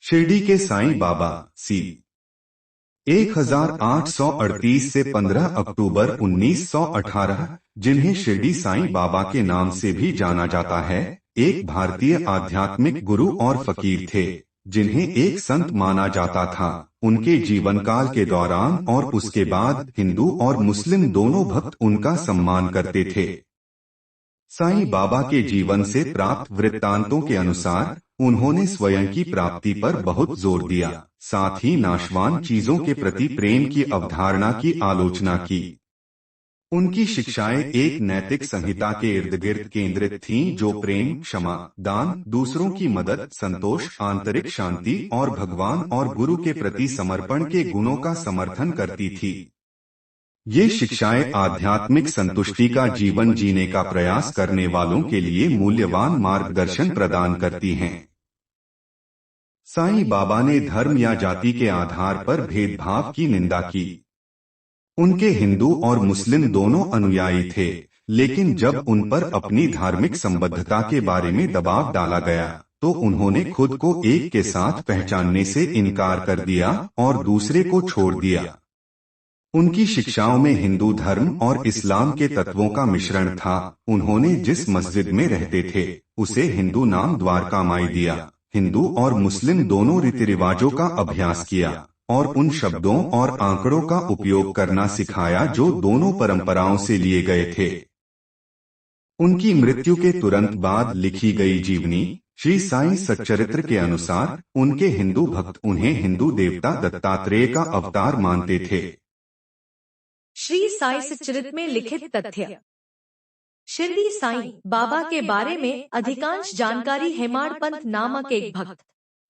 शिरडी के साईं बाबा सी 1838 से 15 अक्टूबर 1918, जिन्हें शिरडी साईं बाबा के नाम से भी जाना जाता है, एक भारतीय आध्यात्मिक गुरु और फकीर थे, जिन्हें एक संत माना जाता था। उनके जीवन काल के दौरान और उसके बाद हिंदू और मुस्लिम दोनों भक्त उनका सम्मान करते थे। साईं बाबा के जीवन से प्राप्त वृत्तांतों के अनुसार उन्होंने स्वयं की प्राप्ति पर बहुत जोर दिया, साथ ही नाशवान चीजों के प्रति प्रेम की अवधारणा की आलोचना की। उनकी शिक्षाएं एक नैतिक संहिता के इर्द गिर्द केंद्रित थीं, जो प्रेम, क्षमा, दान, दूसरों की मदद, संतोष, आंतरिक शांति और भगवान और गुरु के प्रति समर्पण के गुणों का समर्थन करती थी। ये शिक्षाएं आध्यात्मिक संतुष्टि का जीवन जीने का प्रयास करने वालों के लिए मूल्यवान मार्गदर्शन प्रदान करती हैं। साईं बाबा ने धर्म या जाति के आधार पर भेदभाव की निंदा की। उनके हिंदू और मुस्लिम दोनों अनुयायी थे, लेकिन जब उन पर अपनी धार्मिक संबद्धता के बारे में दबाव डाला गया, तो उन्होंने खुद को एक के साथ पहचानने से इनकार कर दिया और दूसरे को छोड़ दिया। उनकी शिक्षाओं में हिंदू धर्म और इस्लाम के तत्वों का मिश्रण था। उन्होंने जिस मस्जिद में रहते थे, उसे हिंदू नाम द्वारका माई दिया। हिंदू और मुस्लिम दोनों रीति रिवाजों का अभ्यास किया और उन शब्दों और आंकड़ों का उपयोग करना सिखाया जो दोनों परंपराओं से लिए गए थे। उनकी मृत्यु के तुरंत बाद लिखी गई जीवनी श्री साईं सच्चरित्र के अनुसार उनके हिंदू भक्त उन्हें हिंदू देवता दत्तात्रेय का अवतार मानते थे। श्री साईं सच्चरित्र में लिखित तथ्य। शिरडी साईं बाबा के बारे में अधिकांश जानकारी हेमाड़ पंत नामक एक भक्त,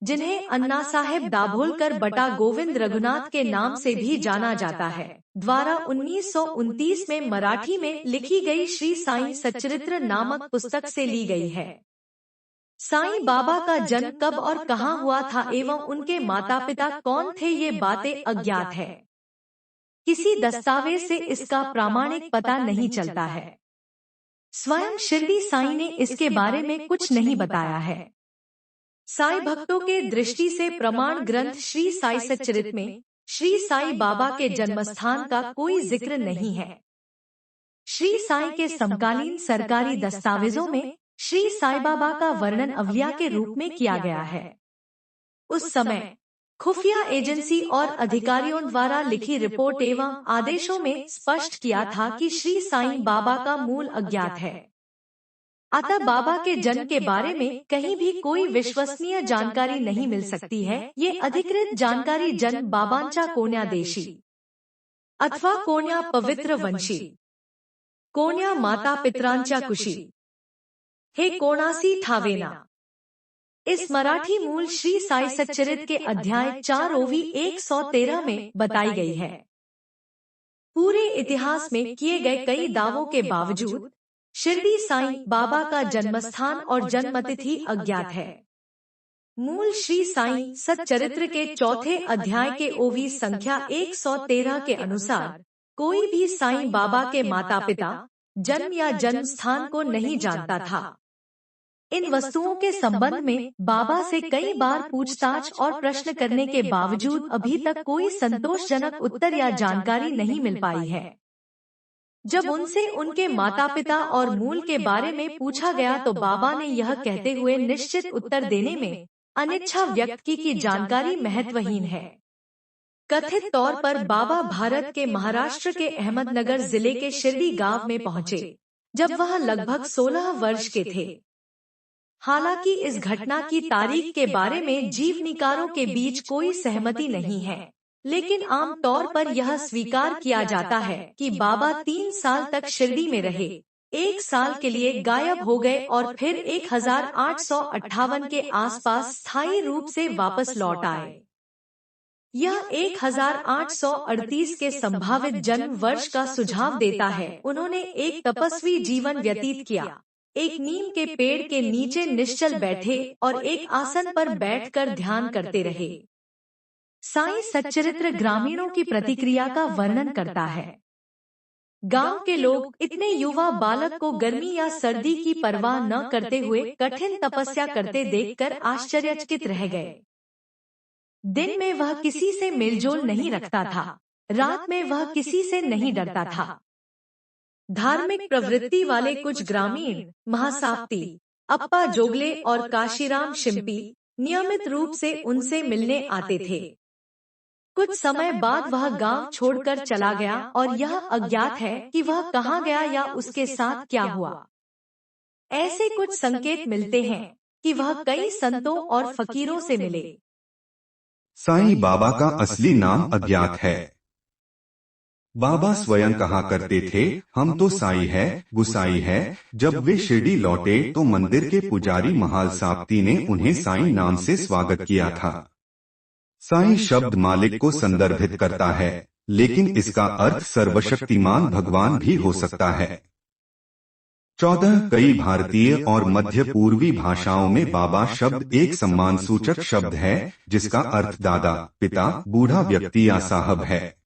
जिन्हें अन्ना साहेब दाभोलकर बटा गोविंद रघुनाथ के नाम से भी जाना जाता है, द्वारा 1929 में मराठी में लिखी गई श्री साईं सच्चरित्र नामक पुस्तक से ली गई है। साईं बाबा का जन्म कब और कहाँ हुआ था एवं उनके माता पिता कौन थे, ये बातें अज्ञात है। किसी दस्तावेज से इसका प्रामाणिक पता नहीं चलता है। स्वयं शिरडी साईं ने इसके बारे में कुछ नहीं बताया है। साईं भक्तों के दृष्टि से प्रमाण ग्रंथ श्री साईं सच्चरित्र में श्री साईं बाबा के जन्मस्थान का कोई जिक्र नहीं है। श्री साईं के समकालीन सरकारी दस्तावेजों में श्री साईं बाबा का वर्णन अवलिया के रूप में किया गया है। उस समय खुफिया एजेंसी और अधिकारियों द्वारा लिखी रिपोर्ट एवं आदेशों में स्पष्ट किया था कि श्री साईं बाबा का मूल अज्ञात है। अतः बाबा के जन्म के बारे में कहीं भी कोई विश्वसनीय जानकारी नहीं मिल सकती है। ये अधिकृत जानकारी जन्म बाबांचा कोन्या देशी अथवा कोन्या पवित्र वंशी, कोन्या माता पितरांच्या कुशी, हे कोणासी ठावेना, इस मराठी मूल श्री साईं सच्चरित्र के अध्याय 4 ओवी 113 में बताई गई है। पूरे इतिहास में किए गए कई दावों के बावजूद शिरडी साईं बाबा का जन्मस्थान और जन्मतिथि अज्ञात है। मूल श्री साईं सच्चरित्र के 4थे अध्याय के ओवी संख्या 113 के अनुसार कोई भी साईं बाबा के माता पिता, जन्म या जन्म स्थान को नहीं जानता था। इन वस्तुओं के संबंध में बाबा से कई बार पूछताछ और प्रश्न करने के बावजूद अभी तक कोई संतोषजनक उत्तर या जानकारी नहीं मिल पाई है। जब उनसे उनके माता पिता और मूल के बारे में पूछा गया तो बाबा ने यह कहते हुए निश्चित उत्तर देने में अनिच्छा व्यक्त की कि जानकारी महत्वहीन है। कथित तौर पर बाबा भारत के महाराष्ट्र के अहमदनगर जिले के शिरडी गांव में पहुंचे, जब वह लगभग 16 वर्ष के थे। हालांकि इस घटना की तारीख के बारे में जीवनीकारों के बीच कोई सहमति नहीं है, लेकिन आम तौर पर यह स्वीकार किया जाता है कि बाबा 3 साल तक शिरडी में रहे, 1 साल के लिए गायब हो गए और फिर 1858 के आसपास स्थायी रूप से वापस लौट आए। यह 1838 के संभावित जन्म वर्ष का सुझाव देता है। उन्होंने एक तपस्वी जीवन व्यतीत किया, एक नीम के पेड़ के नीचे निश्चल बैठे और एक आसन पर बैठकर ध्यान करते रहे। साईं सच्चरित्र ग्रामीणों की प्रतिक्रिया का वर्णन करता है। गांव के लोग इतने युवा बालक को गर्मी या सर्दी की परवाह न करते हुए कठिन तपस्या करते देखकर आश्चर्यचकित रह गए। दिन में वह किसी से मेलजोल नहीं रखता था, रात में वह किसी से नहीं डरता था। धार्मिक प्रवृत्ति वाले कुछ ग्रामीण महासाप्ती, अप्पा जोगले और काशीराम शिंपी नियमित रूप से उनसे मिलने आते थे। कुछ समय बाद वह गांव छोड़कर चला गया और यह अज्ञात है कि वह कहां गया या उसके साथ क्या हुआ। ऐसे कुछ संकेत मिलते हैं कि वह कई संतों और फकीरों से मिले। साईं बाबा का असली नाम अज्ञात है। बाबा स्वयं कहा करते थे, हम तो साई है, गुसाई है। जब वे शिरडी लौटे तो मंदिर के पुजारी महाल साप्ती ने उन्हें साईं नाम से स्वागत किया था। साईं शब्द मालिक को संदर्भित करता है, लेकिन इसका अर्थ सर्वशक्तिमान भगवान भी हो सकता है। 14 कई भारतीय और मध्य पूर्वी भाषाओं में बाबा शब्द एक सम्मान सूचक शब्द है, जिसका अर्थ दादा, पिता, बूढ़ा व्यक्ति या साहब है।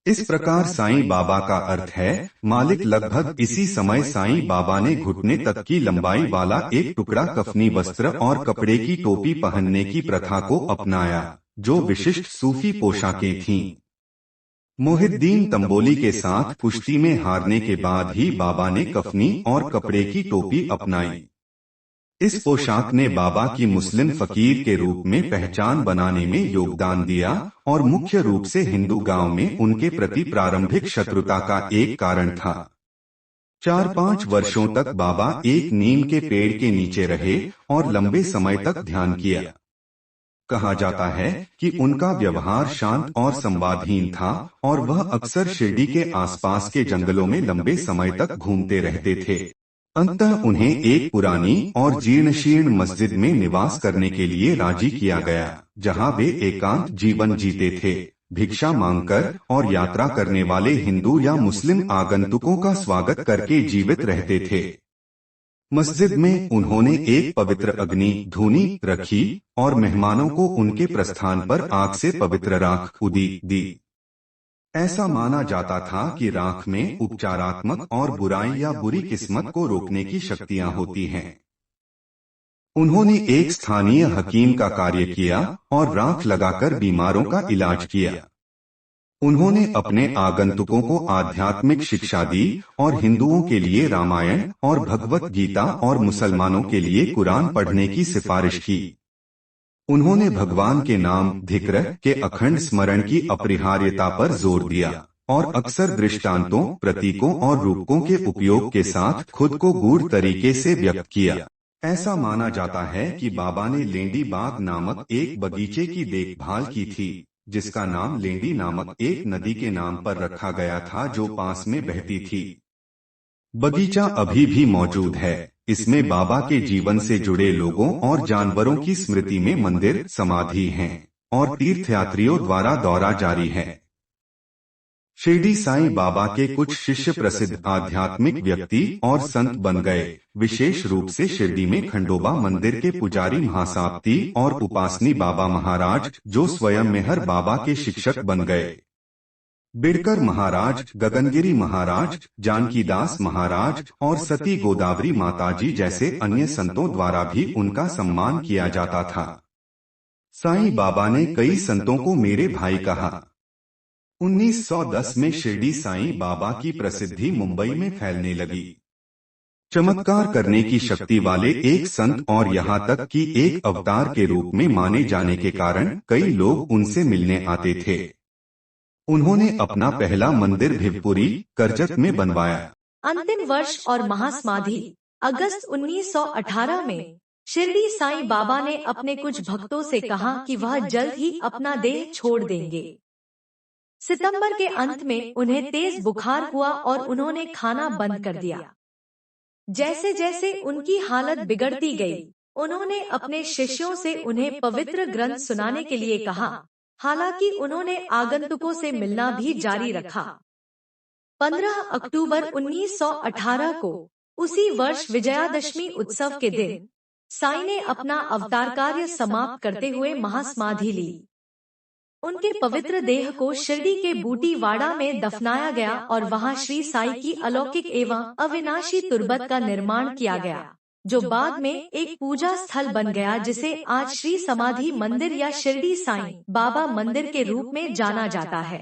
इस प्रकार साईं बाबा का अर्थ है मालिक। लगभग इसी समय साईं बाबा ने घुटने तक की लंबाई वाला एक टुकड़ा कफनी वस्त्र और कपड़े की टोपी पहनने की प्रथा को अपनाया, जो विशिष्ट सूफी पोशाकें थीं। मोहिद्दीन तंबोली के साथ कुश्ती में हारने के बाद ही बाबा ने कफनी और कपड़े की टोपी अपनाई। इस पोशाक ने बाबा की मुस्लिम फकीर के रूप में पहचान बनाने में योगदान दिया और मुख्य रूप से हिंदू गांव में उनके प्रति प्रारंभिक शत्रुता का एक कारण था। 4-5 वर्षों तक बाबा एक नीम के पेड़ के नीचे रहे और लंबे समय तक ध्यान किया। कहा जाता है कि उनका व्यवहार शांत और संवादहीन था और वह अक्सर शिरडी के आसपास के जंगलों में लंबे समय तक घूमते रहते थे। अंततः उन्हें एक पुरानी और जीर्णशीर्ण मस्जिद में निवास करने के लिए राजी किया गया, जहां वे एकांत जीवन जीते थे, भिक्षा मांगकर और यात्रा करने वाले हिंदू या मुस्लिम आगंतुकों का स्वागत करके जीवित रहते थे। मस्जिद में उन्होंने एक पवित्र अग्नि धूनी रखी और मेहमानों को उनके प्रस्थान पर आग से पवित्र राख उदी दी। ऐसा माना जाता था कि राख में उपचारात्मक और बुराई या बुरी किस्मत को रोकने की शक्तियां होती हैं। उन्होंने एक स्थानीय हकीम का कार्य किया और राख लगाकर बीमारों का इलाज किया। उन्होंने अपने आगंतुकों को आध्यात्मिक शिक्षा दी और हिंदुओं के लिए रामायण और भगवत गीता और मुसलमानों के लिए कुरान पढ़ने की सिफारिश की। उन्होंने भगवान के नाम धिक्र के अखंड स्मरण की अपरिहार्यता पर जोर दिया और अक्सर दृष्टांतों, प्रतीकों और रूपकों के उपयोग के साथ खुद को गूढ़ तरीके से व्यक्त किया। ऐसा माना जाता है कि बाबा ने लेंडी बाग नामक एक बगीचे की देखभाल की थी, जिसका नाम लेंडी नामक एक नदी के नाम पर रखा गया था जो पास में बहती थी। बगीचा अभी भी मौजूद है। इसमें बाबा के जीवन से जुड़े लोगों और जानवरों की स्मृति में मंदिर, समाधि हैं और तीर्थयात्रियों द्वारा दौरा जारी है। शिरडी साईं बाबा के कुछ शिष्य प्रसिद्ध आध्यात्मिक व्यक्ति और संत बन गए, विशेष रूप से शिरडी में खंडोबा मंदिर के पुजारी महासाप्ती और उपासनी बाबा महाराज, जो स्वयं मेहर बाबा के शिक्षक बन गए। बिड़कर महाराज, गगनगिरी महाराज, जानकीदास महाराज और सती गोदावरी माताजी जैसे अन्य संतों द्वारा भी उनका सम्मान किया जाता था। साईं बाबा ने कई संतों को मेरे भाई कहा। 1910 में शिरडी साईं बाबा की प्रसिद्धि मुंबई में फैलने लगी। चमत्कार करने की शक्ति वाले एक संत और यहाँ तक कि एक अवतार के रूप में माने जाने के कारण कई लोग उनसे मिलने आते थे। उन्होंने अपना पहला मंदिर भिवपुरी, करजत में बनवाया। अंतिम वर्ष और महासमाधि अगस्त 1918 में शिरडी साईं बाबा ने अपने कुछ भक्तों से कहा कि वह जल्द ही अपना देह छोड़ देंगे। सितंबर के अंत में उन्हें तेज बुखार हुआ और उन्होंने खाना बंद कर दिया। जैसे जैसे उनकी हालत बिगड़ती गई, उन्होंने अपने शिष्यों से उन्हें पवित्र ग्रंथ सुनाने के लिए कहा। हालांकि उन्होंने आगंतुकों से मिलना भी जारी रखा। 15 अक्टूबर 1918 को, उसी वर्ष विजयादशमी उत्सव के दिन, साईं ने अपना अवतार कार्य समाप्त करते हुए महासमाधि ली। उनके पवित्र देह को शिरडी के बूटीवाड़ा में दफनाया गया और वहां श्री साईं की अलौकिक एवं अविनाशी तुरबत का निर्माण किया गया, जो बाद में एक पूजा स्थल बन गया, जिसे आज श्री समाधि मंदिर या शिरडी साईं बाबा मंदिर के रूप में जाना जाता है।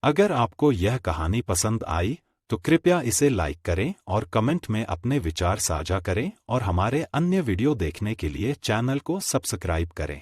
अगर आपको यह कहानी पसंद आई तो कृपया इसे लाइक करें और कमेंट में अपने विचार साझा करें और हमारे अन्य वीडियो देखने के लिए चैनल को सब्सक्राइब करें।